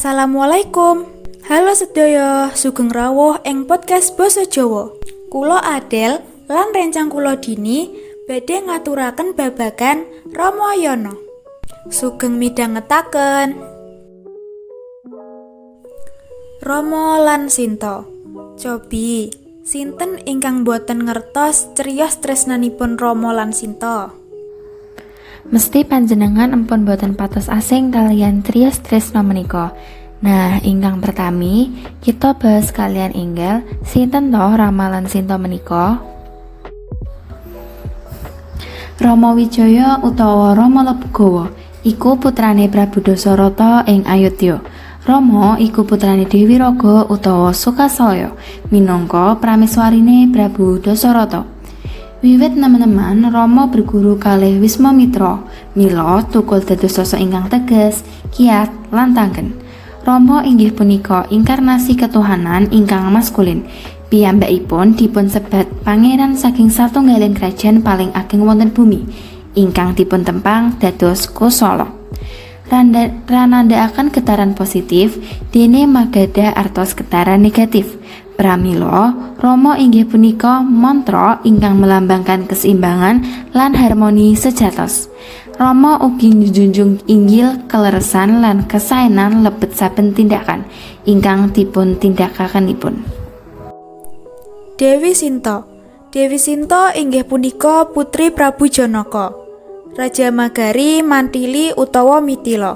Assalamualaikum. Halo sedaya, sugeng rawuh ing podcast Basa Jawa. Kula Adel lan rencang kula Dini badhe ngaturaken babagan Ramayana. Sugeng midhangetaken. Rama lan Sinta. Cobi, sinten ingkang boten ngertos criyos tresnanipun Rama lan Sinta? Mesti panjenengan empun boten patos asing kalian criyos tresna menika. Nah, ingkang pertami, kita bahas kalian enggal sinten to Rama lan Sinta menika? Rama Wijaya utawa Rama Lebegawa iku putrane Prabu Dasarata ing Ayodya. Rama iku putrane Dewi Raga utawa Sukasaya minangka prameswarine Prabu Dasarata. Wiwit nemen-nemen Rama berguru kalih Wiswamitra, mila tukul dados sosok ingkang tegas, kiat lan tangken. Rama inggih punika inkarnasi ketuhanan ingkang maskulin. Piyambakipun dipun sebat pangeran saking satunggaling kerajaan paling ageng wonten bumi, ingkang dipun tempang dados Kosala. Ranandhakaken getaran positif, dene magada artos getaran negatif. Pramila Rama inggih punika mantra ingkang melambangkan keseimbangan lan harmoni sejatos. Rama ugi njunjung inggil kaleresan lan kesaenan lebet saben tindakan ingkang dipun tindakakenipun. Dewi Sinta. Dewi Sinta inggih punika putri Prabu Janaka, Raja Magari Mantili utawa Mitila.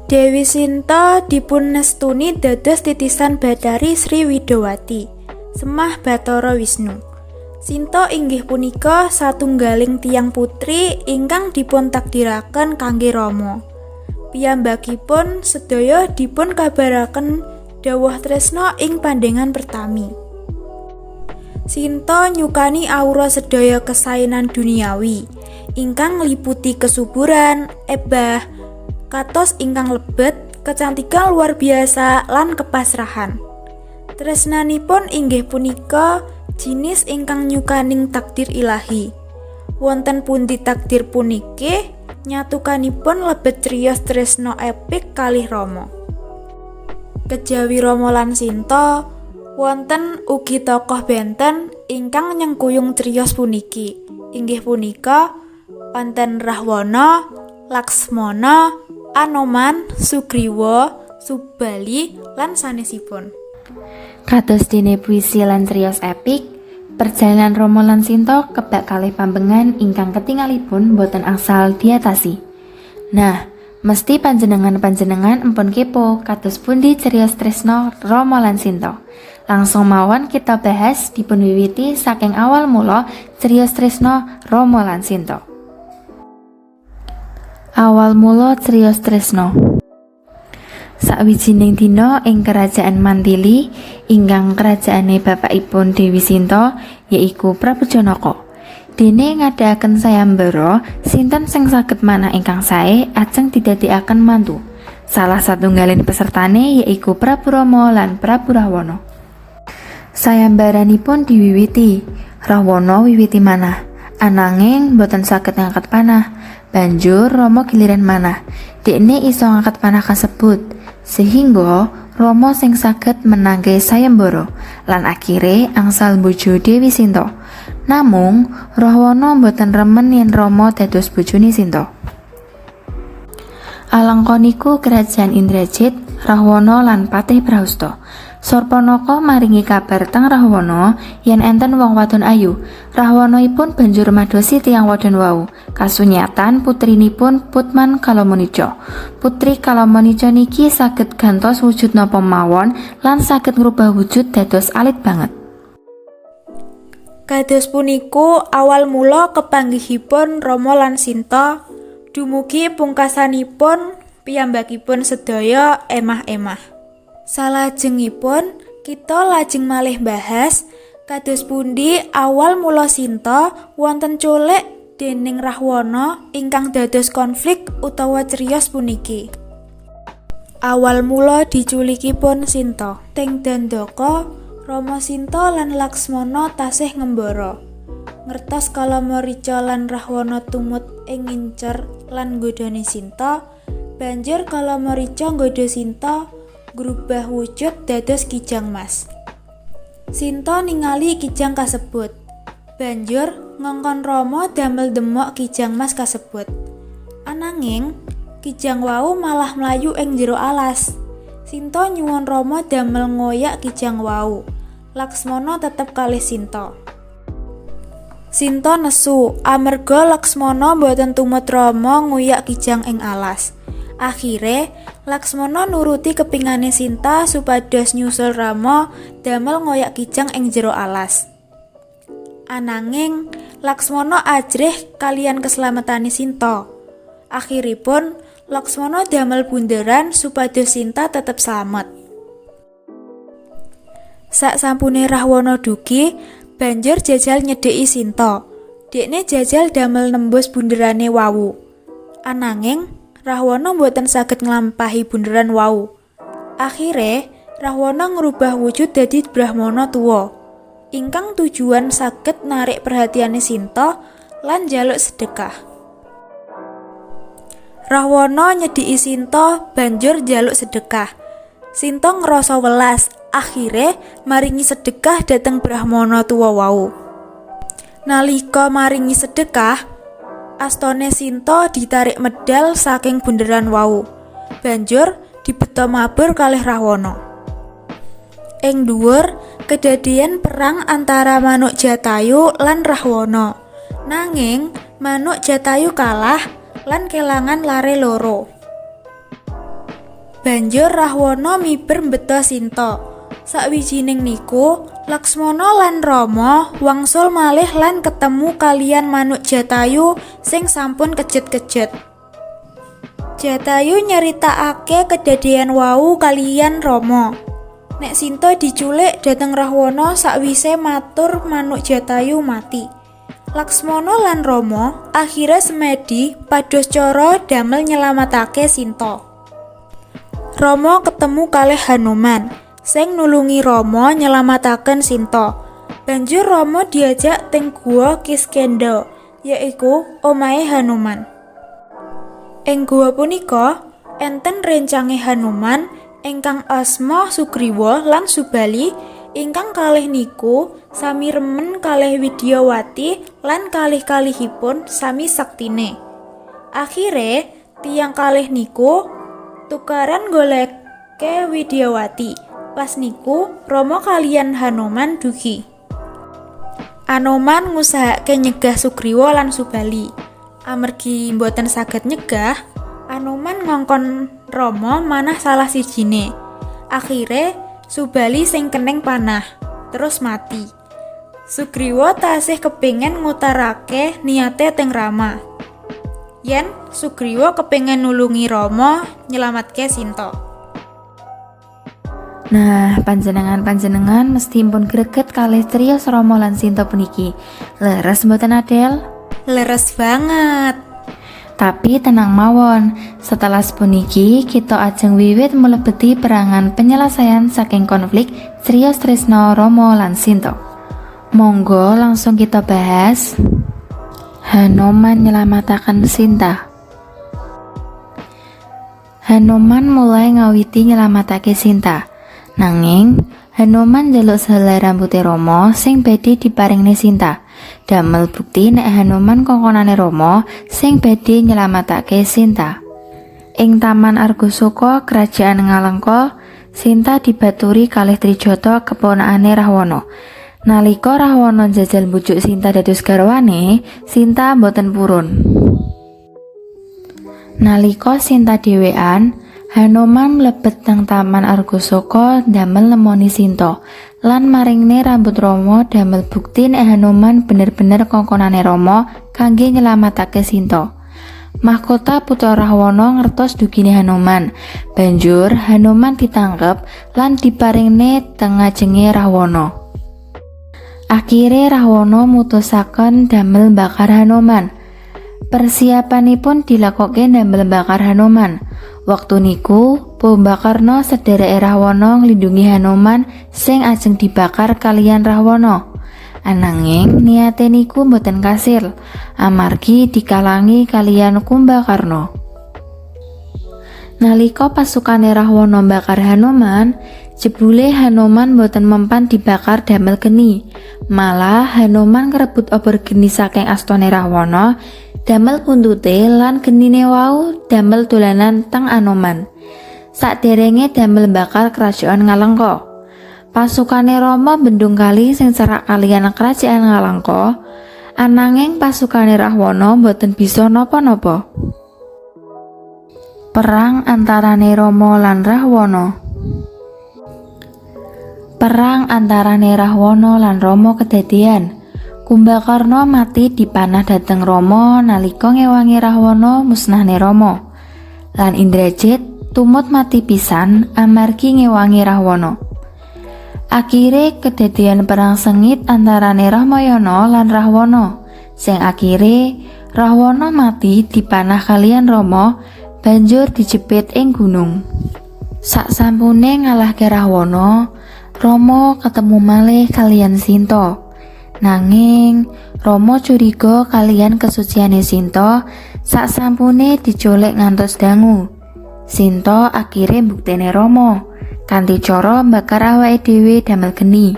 Dewi Sinta dipun nestuni dados titisan Bathari Sri Widawati, Semah Bathara Wisnu. Sinta inggih punika satunggaling tiyang putri ingkang dipun takdiraken kangge Rama. Piyambakipun sedaya dipun kabaraken dawuh tresna ing pandhengan pertami. Sinta nyukani aura sedaya kesaenan duniawi ingkang ngliputi kesuburan, ebah, katos ingkang lebet, kecantikan luar biasa lan kepasrahan. Tresnanipun inggih punika jinis ingkang nyukaning takdir ilahi. Wonten pundi takdir puniki nyatukanipun lebet criyos tresna epik kalih Rama. Kejawi Rama lan Sinta, wonten ugi tokoh benten ingkang nyengkuyung criyos puniki. Inggih punika wonten Rahwana, Laksmana, Anoman, Sugriwa, Subali, lan sanesipun. Kados dene puisi lan criyos epik, perjalanan Rama lan Sinta kebak kalih pambengan ingkang ketingalipun boten angsal diatasi. Nah, mesti panjenengan empun kepo kados pundi criyos tresna Rama lan Sinta. Langsung mawon kita bahas dipun wiwiti saking awal mula criyos tresna Rama lan Sinta. Awal mula criyos tresna. Sawijining dina ing kerajaan Mantili, ingkang kerajaane bapakipun Dewi Sinta yaiku Prabu Janaka. Dene ngadhaken sayembara sinten sing saged manah ingkang sae ajeng didadekaken mantu. Salah satunggaling pesertane yaiku Prabu Rama lan Prabu Rahwana. Sayembaranipun diwiwiti, Rahwana wiwiti manah, ananging boten saged ngangkat panah. Banjur Rama giliran manah, dekne iso ngangkat panah kasebut, sehingga Rama sing saged menangke sayembara lan akhire angsal bojo Dewi Sinta. Namung Rahwana boten remen yen Rama dados bojone Sinta. Alangka niku kerajaan Indrajit, Rahwana lan Patih Prahasta. Sarpanaka maringi kabar teng Rahwana yen enten wong wadon ayu. Rahwanaipun banjur madosi tiyang wadon wau. Kasunyatan putrinipun Putman Kalamonica. Putri Kalamonica niki saged gantos wujud napa mawon lan saged ngrubah wujud dados alit banget. Kados puniku awal mula kepanggihipun Rama lan Sinta dumugi pungkasanipun piyambakipun sedaya emah-emah. Salajengipun kita lajeng malih bahas kados pundi awal mula Sinta wonten culik dening Rahwana ingkang dados konflik utawa criyos puniki. Awal mula diculikipun Sinta. Teng Dandaka, Rama Sinta lan Laksmana tasih ngembara. Ngertos kala Marica lan Rahwana tumut ing ngincer lan nggodani Sinta, Banjur kala Marica nggodha Sinta ngrubah wujud dados Kijang Mas. Sinta ningali kijang kasebut. Banjur ngongkon Rama damel demok Kijang Mas kasebut. Ananging kijang wau malah mlayu ing jero alas. Sinta nyuwun Rama damel ngoyak kijang wau. Laksmana tetep kalih Sinta. Sinta nesu amarga Laksmana boten tumut Rama ngoyak kijang ing alas. Akhire Laksmana nuruti kepingane Sinta supados nyusul Rama damel ngoyak kijang ing jero alas. Ananging Laksmana ajrih kalian keslametane Sinta. Akhiripun Laksmana damel bunderan supados Sinta tetep slamet. Saksampune Rahwana dugi, banjur jajal nyedheki Sinta. Dekne jajal damel nembus bunderane wau. Ananging Rahwana mboten saged nglampahi bunderan wau. Akhire Rahwana ngrubah wujud dadi Brahmana tuwa, ingkang tujuan saged narik perhatiane Sinta lan njaluk sedekah. Rahwana nyedhiki Sinta banjur njaluk sedekah. Sinta ngrasa welas, akhire maringi sedekah dhateng Brahmana tuwa wau. Nalika maringi sedekah, astane Sinta ditarik medal saking bunderan wau. Banjur dibeta mabur kalih Rahwana. Ing dhuwur kedadian perang antara Manuk Jatayu lan Rahwana. Nanging Manuk Jatayu kalah lan kelangan lare loro. Banjur Rahwana miber mbeta Sinta. Sawijining niku Laksmana lan Rama wangsul malih lan ketemu kalian Manuk Jatayu sing sampun kejet-kejet. Jatayu nyeritakake kedadian wau kalian Rama. Nek Sinta diculik dhateng Rahwana sakwise matur Manuk Jatayu mati. Laksmana lan Rama akhire semedi pados cara damel nyelametake Sinta. Rama ketemu kalih Hanuman sing nulungi Rama nyelamataken Sinta. Banjur Rama diajak teng gua Kiskendha, yaiku omahe Hanuman. Ing gua punika enten rencange Hanuman ingkang asma Sugriwa lan Subali, ingkang kalih niku sami remen kalih Widyawati lan kalih-kalihipun sami saktine. Akhire tiyang kalih niku tukaran goleke Widyawati. Pas niku Rama kaliyan Hanuman dugi. Anoman ngusahake nyegah Sugriwa lan Subali. Amargi mboten saged nyegah, Anoman ngongkon Rama manah salah sijine. Akhire Subali sing keneng panah, terus mati. Sugriwa tasih kepingin ngutarake niate teng Rama. Yen Sugriwa kepingin nulungi Rama nyelamatke Sinta. Nah, panjenengan mesti pun greget kalih criyos Rama lan Sinta puniki. Leres mboten Adel? Leres banget. Tapi tenang mawon, setelah puniki kita ajeng wiwit mlebeti perangan penyelesaian saking konflik criyos tresna Rama lan Sinta. Monggo langsung kita bahas. Hanuman nyelamataken Sinta. Hanuman mulai ngawiti nyelamatake Sinta. Nanging Hanuman njaluk sehelai rambuté Rama sing badhe diparingne Sinta. Damel bukti nek Hanuman kongkonane Rama sing badhe nyelamatake Sinta. Ing Taman Argosaka, Kerajaan Ngalengka, Sinta dibaturi kalih Trijata keponakane Rahwana. Nalika Rahwana njajal mbujuk Sinta dados garwane, Sinta mboten purun. Nalika Sinta dhewean, Hanuman mlebet nang Taman Argosaka damel nemoni Sinta lan maringne rambut Rama damel bukti nek Hanuman bener-bener kongkonane Rama kangge nyelamatake Sinta. Mahkota putra Rahwana ngertos dugine Hanuman. Banjur Hanuman ditangkep lan diparingne teng ngajenge Rahwana. Akhire Rahwana mutusaken damel bakar Hanuman. Persiapanipun dilakoke damel bakar Hanuman. Waktu niku Pombakarna sedereke Rahwana nglindungi Hanuman sing ajeng dibakar kaliyan Rahwana. Ananging niate niku mboten kasil amargi dikalangi kaliyan Kumbakarna. Nalika pasukane Rahwana mbakar Hanoman, jebule Hanoman boten mempan dibakar damel geni. Malah Hanoman ngrebut obor geni saking astane Rahwana, damel puntute lan genine wau damel dolanan teng Anoman. Saderenge damel bakar kerajaan Ngalengka. Pasukane Rama bendung kali sing cerak kaliyan kerajaan Ngalengka, ananging pasukane Rahwana boten bisa napa-napa. Perang antarane Rama lan Rahwana. Perang antarane Rahwana lan Rama kedadian. Kumbakarna mati dipanah dhateng Rama nalika ngewangi Rahwana musnahne Rama. Lan Indrajit tumut mati pisan amargi ngewangi Rahwana. Akhire kedadian perang sengit antarane Rahmayana lan Rahwana. Sing akhire Rahwana mati dipanah kaliyan Rama banjur dijepit ing gunung. Saksampune ngalahke Rahwana, Rama ketemu malih kaliyan Sinta. Nanging Rama curiga kaliyan kesuciane Sinta saksampune dicolek ngantos dangu. Sinta akhire mbuktene Rama kanthi cara mbakar awake dhewe damel geni.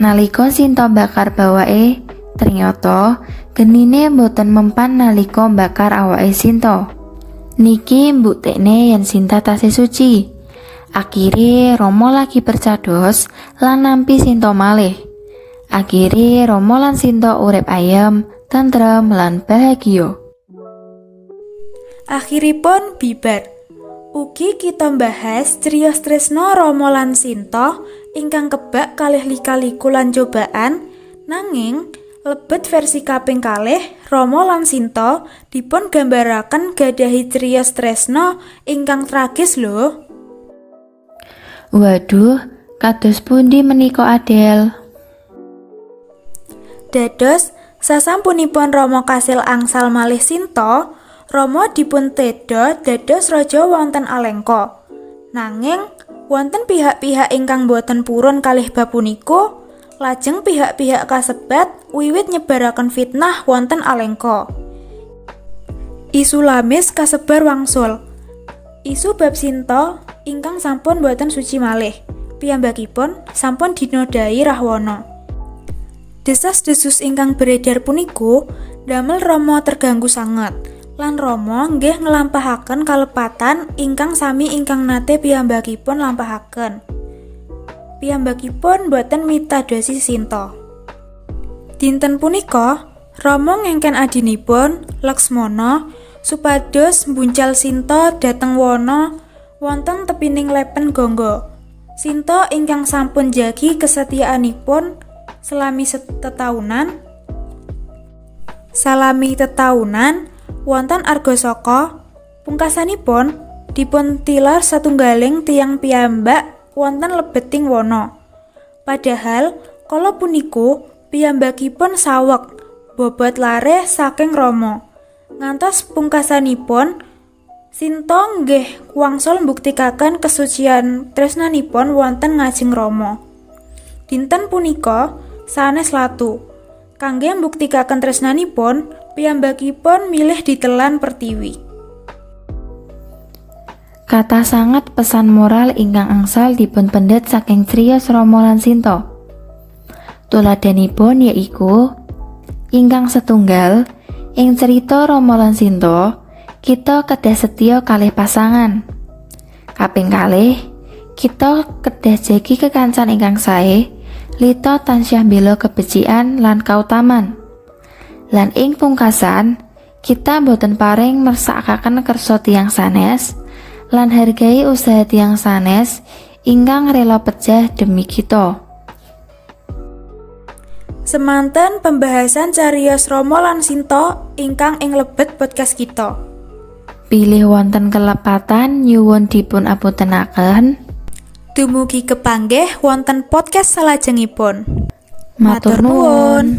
Nalika Sinta bakar bawake, ternyata genine boten mempan nalika mbakar awake Sinta. Niki mbuktekne yen Sinta tasih suci. Akhire Rama lagi percados lan nampi Sinta malih. Akhire Rama lan Sinta urip ayem, tentrem lan bahagia. Akhiripun bibar. Ugi kita mbahas criyos tresna Rama lan Sinta ingkang kebak kalih lika-liku lan cobaan, nanging lebet versi kaping kalih Rama lan Sinta dipun gambaraken gadahi criyos tresna ingkang tragis lho. Waduh, kados pundi menika Adel? Dados sasampunipun Rama kasil angsal malih Sinta, Rama dipun teda dados raja wonten Alengka. Nanging wonten pihak-pihak ingkang boten purun kalih bab punika, lajeng pihak-pihak kasebat wiwit nyebaraken fitnah wonten Alengka. Isu lamis kasebar wangsul. Isu bab Sinta ingkang sampun boten suci malih, piyambakipun sampun dinodai Rahwana. Desas-desus ingkang beredar puniku damel Rama terganggu sanget, lan Rama nggih nglampahaken kalepatan ingkang sami ingkang nate piyambakipun lampahaken. Piyambakipun boten mitadosi Sinta. Dinten punika Rama ngengken adinipun Laksmana supados mbuncal Sinta dhateng wana wonten tepining lepen Gangga. Sinta ingkang sampun jagi kesetiaanipun salami tetaunan wonten Argasaka, pungkasanipun dipun tilar satunggaling tiyang piyambak wonten lebeting wana. Padahal kala puniku piyambakipun saweg bobot lareh saking Rama. Ngantos pungkasanipun Sinta nggih wangsul mbuktikaken kesucian tresnanipun wonten ngajeng Rama. Dinten punika sanes latu. Kangge mbuktikaken tresnanipun, piyambakipun milih ditelan Pertiwi. Kata sanget pesan moral ingkang angsal dipun pendet saking criyos Rama lan Sinta. Tuladhanipun yaiku ingkang setunggal ing cerita Rama lan Sinta, kita kedah setya kalih pasangan. Kaping kalih, kita kedah jagi kekancan ingkang sae, lita tansah mbela kebecikan lan kautaman. Lan ing pungkasan, kita boten paring mersakaken kersa tiyang sanes lan hargai usaha tiyang sanes ingkang rela pecah demi kita. Semanten pembahasan cariyos Rama lan Sinta ingkang ing lebet podcast kita. Pilih wonten kelepatan nyuwun dipun apuntenaken. Dumugi kepanggih wonten podcast salajengipun. Matur nuwun.